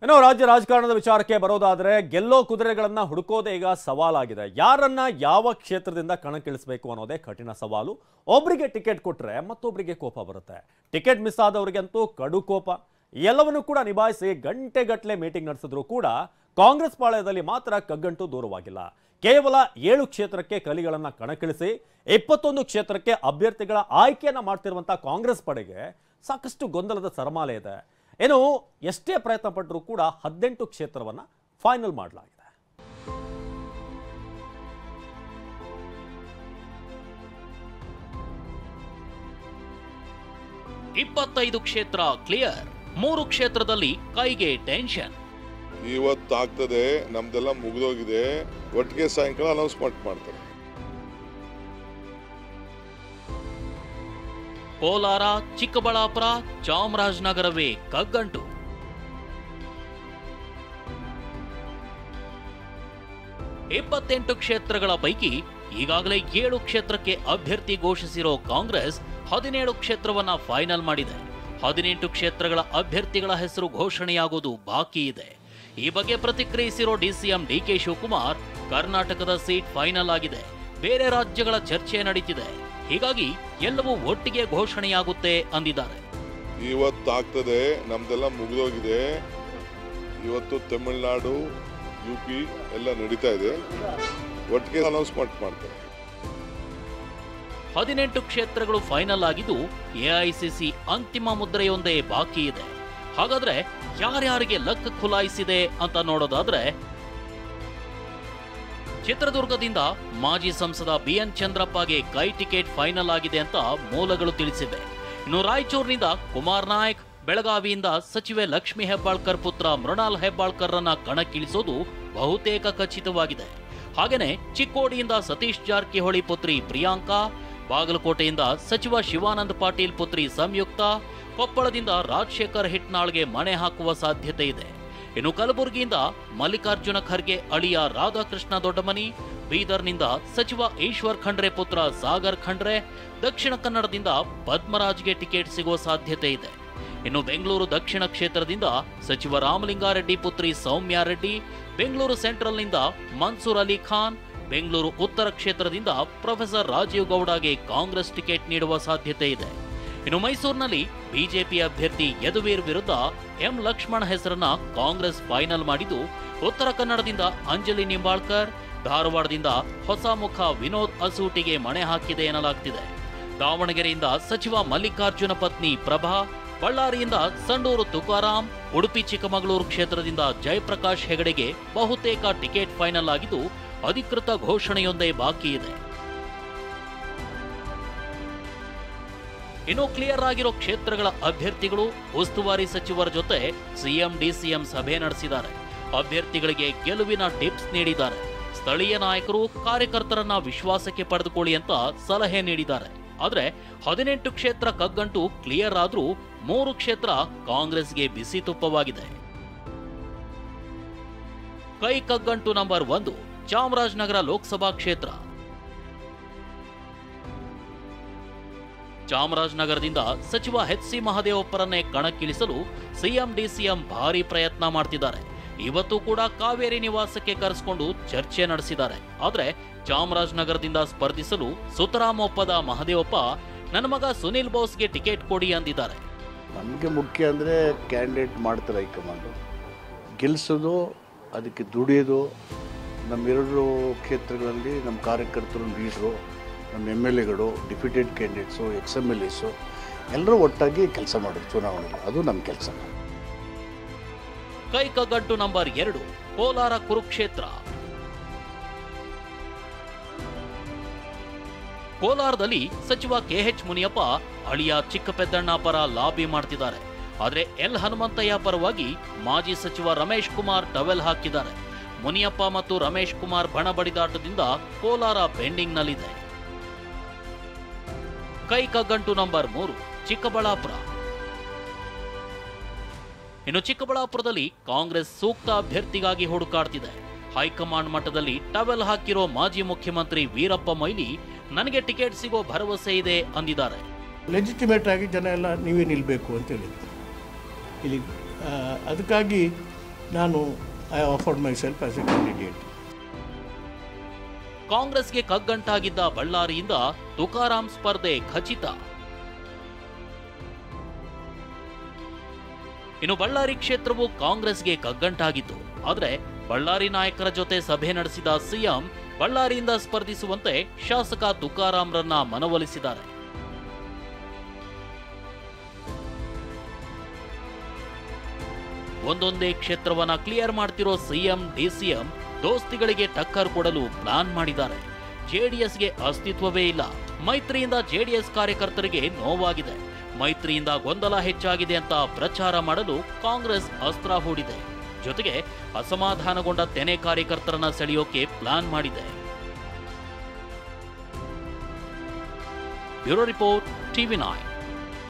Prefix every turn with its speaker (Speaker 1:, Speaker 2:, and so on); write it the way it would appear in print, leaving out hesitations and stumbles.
Speaker 1: ಏನೋ ರಾಜ್ಯ ರಾಜಕಾರಣದ ವಿಚಾರಕ್ಕೆ ಬರೋದಾದ್ರೆ ಗೆಲ್ಲೋ ಕುದುರೆಗಳನ್ನ ಹುಡುಕೋದೇ ಈಗ ಸವಾಲಾಗಿದೆ. ಯಾರನ್ನ ಯಾವ ಕ್ಷೇತ್ರದಿಂದ ಕಣಕ್ಕಿಳಿಸಬೇಕು ಅನ್ನೋದೇ ಕಠಿಣ ಸವಾಲು. ಒಬ್ಬರಿಗೆ ಟಿಕೆಟ್ ಕೊಟ್ರೆ ಮತ್ತೊಬ್ಬರಿಗೆ ಕೋಪ ಬರುತ್ತೆ. ಟಿಕೆಟ್ ಮಿಸ್ ಆದವರಿಗಂತೂ ಕಡು ಕೋಪ. ಎಲ್ಲವನ್ನೂ ಕೂಡ ನಿಭಾಯಿಸಿ ಗಂಟೆಗಟ್ಟಲೆ ಮೀಟಿಂಗ್ ನಡೆಸಿದ್ರು ಕೂಡ ಕಾಂಗ್ರೆಸ್ ಪಾಳ್ಯದಲ್ಲಿ ಮಾತ್ರ ಕಗ್ಗಂಟು ದೂರವಾಗಿಲ್ಲ. ಕೇವಲ 7 ಕ್ಷೇತ್ರಕ್ಕೆ ಕಲಿಗಳನ್ನ ಕಣಕ್ಕಿಳಿಸಿ 21 ಕ್ಷೇತ್ರಕ್ಕೆ ಅಭ್ಯರ್ಥಿಗಳ ಆಯ್ಕೆಯನ್ನ ಮಾಡ್ತಿರುವಂತಹ ಕಾಂಗ್ರೆಸ್ ಪಡೆಗೆ ಸಾಕಷ್ಟು ಗೊಂದಲದ ಸರಮಾಲೆ ಇದೆ. ಏನು ಎಷ್ಟೇ ಪ್ರಯತ್ನ ಪಟ್ಟರೂ ಕೂಡ 18 ಕ್ಷೇತ್ರವನ್ನ ಫೈನಲ್ ಮಾಡಲಾಗಿದೆ.
Speaker 2: ಇಪ್ಪತ್ತೈದು ಕ್ಷೇತ್ರ ಕ್ಲಿಯರ್, 3 ಕ್ಷೇತ್ರದಲ್ಲಿ ಕೈಗೆ ಟೆನ್ಷನ್.
Speaker 3: ಇವತ್ತು ಆಗ್ತದೆ, ನಮ್ದೆಲ್ಲ ಮುಗಿದೋಗಿದೆ. ಒಟ್ಟಿಗೆ ಸಾಯಂಕಾಲ ಅನೌನ್ಸ್ಮೆಂಟ್ ಮಾಡ್ತಾರೆ.
Speaker 2: ಕೋಲಾರ, ಚಿಕ್ಕಬಳ್ಳಾಪುರ, ಚಾಮರಾಜನಗರವೇ ಕಗ್ಗಂಟು. ಇಪ್ಪತ್ತೆಂಟು ಕ್ಷೇತ್ರಗಳ ಪೈಕಿ ಈಗಾಗಲೇ 7 ಕ್ಷೇತ್ರಕ್ಕೆ ಅಭ್ಯರ್ಥಿ ಘೋಷಿಸಿರೋ ಕಾಂಗ್ರೆಸ್ 17 ಕ್ಷೇತ್ರವನ್ನ ಫೈನಲ್ ಮಾಡಿದೆ. 18 ಕ್ಷೇತ್ರಗಳ ಅಭ್ಯರ್ಥಿಗಳ ಹೆಸರು ಘೋಷಣೆಯಾಗೋದು ಬಾಕಿ ಇದೆ. ಈ ಬಗ್ಗೆ ಪ್ರತಿಕ್ರಿಯಿಸಿರೋ ಡಿಸಿಎಂ ಡಿಕೆ ಶಿವಕುಮಾರ್, ಕರ್ನಾಟಕದ ಸೀಟ್ ಫೈನಲ್ ಆಗಿದೆ, ಬೇರೆ ರಾಜ್ಯಗಳ ಚರ್ಚೆ ನಡೀತಿದೆ, ಹೀಗಾಗಿ ಎಲ್ಲವೂ ಒಟ್ಟಿಗೆ ಘೋಷಣೆಯಾಗುತ್ತೆ ಅಂದಿದ್ದಾರೆ.
Speaker 3: ಇವತ್ತು ಆಗ್ತದೆ, ನಮ್ದೆಲ್ಲ ಮುಗಿದೋಗಿದೆ. ಇವತ್ತು ತಮಿಳುನಾಡು, UP ಎಲ್ಲ ನಡೀತಾ ಇದೆ. ಒಟ್ಟಿಗೆ ಅನೌನ್ಸ್ಮೆಂಟ್ ಮಾಡ್ತಾರೆ.
Speaker 2: 18 ಕ್ಷೇತ್ರಗಳು ಫೈನಲ್ ಆಗಿದ್ದು ಎಐಸಿಸಿ ಅಂತಿಮ ಮುದ್ರೆಯೊಂದೇ ಬಾಕಿ ಇದೆ. ಹಾಗಾದ್ರೆ ಯಾರ್ಯಾರಿಗೆ ಲಕ್ ಖುಲಾಯಿಸಿದೆ ಅಂತ ನೋಡೋದಾದ್ರೆ, ಚಿತ್ರದುರ್ಗದಿಂದ ಮಾಜಿ ಸಂಸದ BN ಚಂದ್ರಪ್ಪಗೆ ಕೈ ಟಿಕೆಟ್ ಫೈನಲ್ ಆಗಿದೆ ಅಂತ ಮೂಲಗಳು ತಿಳಿಸಿವೆ. ಇನ್ನು ರಾಯಚೂರಿನಿಂದ ಕುಮಾರ್ ನಾಯಕ್, ಬೆಳಗಾವಿಯಿಂದ ಸಚಿವೆ ಲಕ್ಷ್ಮಿ ಹೆಬ್ಬಾಳ್ಕರ್ ಪುತ್ರ ಮೃಣಾಲ್ ಹೆಬ್ಬಾಳ್ಕರ್ ರನ್ನ ಕಣಕ್ಕಿಳಿಸೋದು ಬಹುತೇಕ ಖಚಿತವಾಗಿದೆ. ಹಾಗೇನೆ ಚಿಕ್ಕೋಡಿಯಿಂದ ಸತೀಶ್ ಜಾರಕಿಹೊಳಿ ಪುತ್ರಿ ಪ್ರಿಯಾಂಕಾ, ಬಾಗಲಕೋಟೆಯಿಂದ ಸಚಿವ ಶಿವಾನಂದ ಪಾಟೀಲ್ ಪುತ್ರಿ ಸಂಯುಕ್ತ, ಕೊಪ್ಪಳದಿಂದ ರಾಜಶೇಖರ್ ಹಿಟ್ನಾಳ್ಗೆ ಮಣೆ ಹಾಕುವ ಸಾಧ್ಯತೆ ಇದೆ. ಇನ್ನು ಕಲಬುರಗಿಯಿಂದ ಮಲ್ಲಿಕಾರ್ಜುನ ಖರ್ಗೆ ಅಳಿಯ ರಾಧಾಕೃಷ್ಣ ದೊಡ್ಡಮನಿ, ಬೀದರ್ನಿಂದ ಸಚಿವ ಈಶ್ವರ್ ಖಂಡ್ರೆ ಪುತ್ರ ಸಾಗರ್ ಖಂಡ್ರೆ, ದಕ್ಷಿಣ ಕನ್ನಡದಿಂದ ಪದ್ಮರಾಜ್ಗೆ ಟಿಕೆಟ್ ಸಿಗುವ ಸಾಧ್ಯತೆ ಇದೆ. ಇನ್ನು ಬೆಂಗಳೂರು ದಕ್ಷಿಣ ಕ್ಷೇತ್ರದಿಂದ ಸಚಿವ ರಾಮಲಿಂಗಾರೆಡ್ಡಿ ಪುತ್ರಿ ಸೌಮ್ಯ ರೆಡ್ಡಿ, ಬೆಂಗಳೂರು ಸೆಂಟ್ರಲ್ನಿಂದ ಮನ್ಸೂರ್ ಅಲಿ ಖಾನ್, ಬೆಂಗಳೂರು ಉತ್ತರ ಕ್ಷೇತ್ರದಿಂದ ಪ್ರೊಫೆಸರ್ ರಾಜೀವ್ ಗೌಡಗೆ ಕಾಂಗ್ರೆಸ್ ಟಿಕೆಟ್ ನೀಡುವ ಸಾಧ್ಯತೆ ಇದೆ. ಇನ್ನು ಮೈಸೂರಿನಲ್ಲಿ ಬಿಜೆಪಿ ಅಭ್ಯರ್ಥಿ ಯದುವೀರ್ ವಿರುದ್ಧ ಎಂ ಲಕ್ಷ್ಮಣ್ ಹೆಸರನ್ನ ಕಾಂಗ್ರೆಸ್ ಫೈನಲ್ ಮಾಡಿದ್ದು, ಉತ್ತರ ಕನ್ನಡದಿಂದ ಅಂಜಲಿ ನಿಂಬಾಳ್ಕರ್, ಧಾರವಾಡದಿಂದ ಹೊಸ ಮುಖ ವಿನೋದ್ ಅಸೂಟಿಗೆ ಮಣೆ ಹಾಕಿದೆ ಎನ್ನಲಾಗ್ತಿದೆ. ದಾವಣಗೆರೆಯಿಂದ ಸಚಿವ ಮಲ್ಲಿಕಾರ್ಜುನ ಪತ್ನಿ ಪ್ರಭಾ, ಬಳ್ಳಾರಿಯಿಂದ ಸಂಡೂರು ತುಕಾರಾಂ, ಉಡುಪಿ ಚಿಕ್ಕಮಗಳೂರು ಕ್ಷೇತ್ರದಿಂದ ಜಯಪ್ರಕಾಶ್ ಹೆಗಡೆಗೆ ಬಹುತೇಕ ಟಿಕೆಟ್ ಫೈನಲ್ ಆಗಿದ್ದು ಅಧಿಕೃತ ಘೋಷಣೆಯೊಂದೇ ಬಾಕಿ ಇದೆ. ಇನ್ನು ಕ್ಲಿಯರ್ ಆಗಿರೋ ಕ್ಷೇತ್ರಗಳ ಅಭ್ಯರ್ಥಿಗಳು ಉಸ್ತುವಾರಿ ಸಚಿವರ ಜೊತೆ ಸಿಎಂ ಡಿಸಿಎಂ ಸಭೆ ನಡೆಸಿದ್ದಾರೆ. ಅಭ್ಯರ್ಥಿಗಳಿಗೆ ಗೆಲುವಿನ ಟಿಪ್ಸ್ ನೀಡಿದ್ದಾರೆ. ಸ್ಥಳೀಯ ನಾಯಕರು ಕಾರ್ಯಕರ್ತರನ್ನ ವಿಶ್ವಾಸಕ್ಕೆ ಪಡೆದುಕೊಳ್ಳಿ ಅಂತ ಸಲಹೆ ನೀಡಿದ್ದಾರೆ. ಆದ್ರೆ 18 ಕ್ಷೇತ್ರ ಕಗ್ಗಂಟು ಕ್ಲಿಯರ್ ಆದ್ರೂ 3 ಕ್ಷೇತ್ರ ಕಾಂಗ್ರೆಸ್ಗೆ ಬಿಸಿ ತುಪ್ಪವಾಗಿದೆ. ಕೈ ಕಗ್ಗಂಟು ನಂಬರ್ 1 ಚಾಮರಾಜನಗರ ಲೋಕಸಭಾ ಕ್ಷೇತ್ರ. ಚಾಮರಾಜನಗರದಿಂದ ಸಚಿವ HC ಮಹದೇವಪ್ಪರನ್ನೇ ಕಣಕ್ಕಿಳಿಸಲು ಸಿಎಂ ಡಿಸಿಎಂ ಭಾರಿ ಪ್ರಯತ್ನ ಮಾಡ್ತಿದ್ದಾರೆ. ಇವತ್ತು ಕೂಡ ಕಾವೇರಿ ನಿವಾಸಕ್ಕೆ ಕರೆಸಿಕೊಂಡು ಚರ್ಚೆ ನಡೆಸಿದ್ದಾರೆ. ಆದ್ರೆ ಚಾಮರಾಜನಗರದಿಂದ ಸ್ಪರ್ಧಿಸಲು ಸುತರಾಮ್ ಒಪ್ಪದ ಮಹದೇವಪ್ಪ, ನನ್ನ ಮಗ ಸುನಿಲ್ ಬೋಸ್ಗೆ ಟಿಕೆಟ್ ಕೊಡಿ ಅಂದಿದ್ದಾರೆ.
Speaker 4: ನಮಗೆ ಮುಖ್ಯ ಅಂದರೆ ಕ್ಯಾಂಡಿಡೇಟ್ ಮಾಡ್ತಾರೆ ಹೈಕಮಾಂಡು, ಗೆಲ್ಲಿಸೋದು, ಅದಕ್ಕೆ ದುಡಿಯೋದು. ನಮ್ಮೆರಡು ಕ್ಷೇತ್ರಗಳಲ್ಲಿ ನಮ್ಮ ಕಾರ್ಯಕರ್ತರು, ಲೀಡ್ರು, ನಮ್ಮ MLAಗಳು, ಡಿಪ್ಯೂಟೆಡ್ ಕ್ಯಾಂಡಿಡೇಟ್ಸು, XMLAಸು ಎಲ್ಲರೂ ಒಟ್ಟಾಗಿ ಕೆಲಸ ಮಾಡೋದು ಚುನಾವಣೆಗೆ. ಅದು ನಮ್ಮ ಕೆಲಸ.
Speaker 2: ಕೈ ಕಗ್ಗಂಟು ನಂಬರ್ 2 ಕೋಲಾರ ಕುರುಕ್ಷೇತ್ರ. ಕೋಲಾರದಲ್ಲಿ ಸಚಿವ KH ಮುನಿಯಪ್ಪ ಅಳಿಯ ಚಿಕ್ಕಪೆದ್ದಣ್ಣ ಪರ ಲಾಬಿ ಮಾಡ್ತಿದ್ದಾರೆ. ಆದ್ರೆ L ಹನುಮಂತಯ್ಯ ಪರವಾಗಿ ಮಾಜಿ ಸಚಿವ ರಮೇಶ್ ಕುಮಾರ್ ಟವೆಲ್ ಹಾಕಿದ್ದಾರೆ. ಮುನಿಯಪ್ಪ ಮತ್ತು ರಮೇಶ್ ಕುಮಾರ್ ಬಣ ಬಡಿದಾಟದಿಂದ ಕೋಲಾರ ಪೆಂಡಿಂಗ್ನಲ್ಲಿದೆ. ಕೈ ಕಗ್ಗಂಟು ನಂಬರ್ 3 ಚಿಕ್ಕಬಳ್ಳಾಪುರ. ಇನ್ನು ಚಿಕ್ಕಬಳ್ಳಾಪುರದಲ್ಲಿ ಕಾಂಗ್ರೆಸ್ ಸೂಕ್ತ ಅಭ್ಯರ್ಥಿಗಾಗಿ ಹುಡುಕಾಡ್ತಿದೆ. ಹೈಕಮಾಂಡ್ ಮಟ್ಟದಲ್ಲಿ ಟವೆಲ್ ಹಾಕಿರೋ ಮಾಜಿ ಮುಖ್ಯಮಂತ್ರಿ ವೀರಪ್ಪ ಮೊಯ್ಲಿ, ನನಗೆ ಟಿಕೆಟ್ ಸಿಗೋ ಭರವಸೆ ಇದೆ ಅಂದಿದ್ದಾರೆ.
Speaker 5: ಲೆಜಿಟಿಮೇಟ್ ಆಗಿ ಜನ ಎಲ್ಲ ನೀವೇ ನಿಲ್ಲಬೇಕು ಅಂತ ಹೇಳಿದ್ರು ಇಲ್ಲಿ. ಅದಕ್ಕಾಗಿ I offered myself as a candidate.
Speaker 2: ಕಾಂಗ್ರೆಸ್ಗೆ ಕಗ್ಗಂಟಾಗಿದ್ದ ಬಳ್ಳಾರಿಯಿಂದ ತುಕಾರಾಂ ಸ್ಪರ್ಧೆ ಖಚಿತ. ಇನ್ನು ಬಳ್ಳಾರಿ ಕ್ಷೇತ್ರವು ಕಾಂಗ್ರೆಸ್ಗೆ ಕಗ್ಗಂಟಾಗಿತ್ತು. ಆದರೆ ಬಳ್ಳಾರಿ ನಾಯಕರ ಜೊತೆ ಸಭೆ ನಡೆಸಿದ ಸಿಎಂ ಬಳ್ಳಾರಿಯಿಂದ ಸ್ಪರ್ಧಿಸುವಂತೆ ಶಾಸಕ ತುಕಾರಾಂರನ್ನ ಮನವೊಲಿಸಿದ್ದಾರೆ. ಒಂದೊಂದೇ ಕ್ಷೇತ್ರವನ್ನ ಕ್ಲಿಯರ್ ಮಾಡ್ತಿರೋ ಸಿಎಂ ಡಿಸಿಎಂ ದೋಸ್ತಿಗಳಿಗೆ ಟಕ್ಕರ್ ಕೊಡಲು ಪ್ಲಾನ್ ಮಾಡಿದ್ದಾರೆ. ಜೆಡಿಎಸ್ಗೆ ಅಸ್ತಿತ್ವವೇ ಇಲ್ಲ. ಮೈತ್ರಿಯಿಂದ ಜೆಡಿಎಸ್ ಕಾರ್ಯಕರ್ತರಿಗೆ ನೋವಾಗಿದೆ. ಮೈತ್ರಿಯಿಂದ ಗೊಂದಲ ಹೆಚ್ಚಾಗಿದೆ ಅಂತ ಪ್ರಚಾರ ಮಾಡಲು ಕಾಂಗ್ರೆಸ್ ಅಸ್ತ್ರ ಹೂಡಿದೆ. ಜೊತೆಗೆ ಅಸಮಾಧಾನಗೊಂಡ ತೆನೆ ಕಾರ್ಯಕರ್ತರನ್ನ ಸೆಳೆಯೋಕೆ ಪ್ಲಾನ್ ಮಾಡಿದೆ. Bureau report, TV9.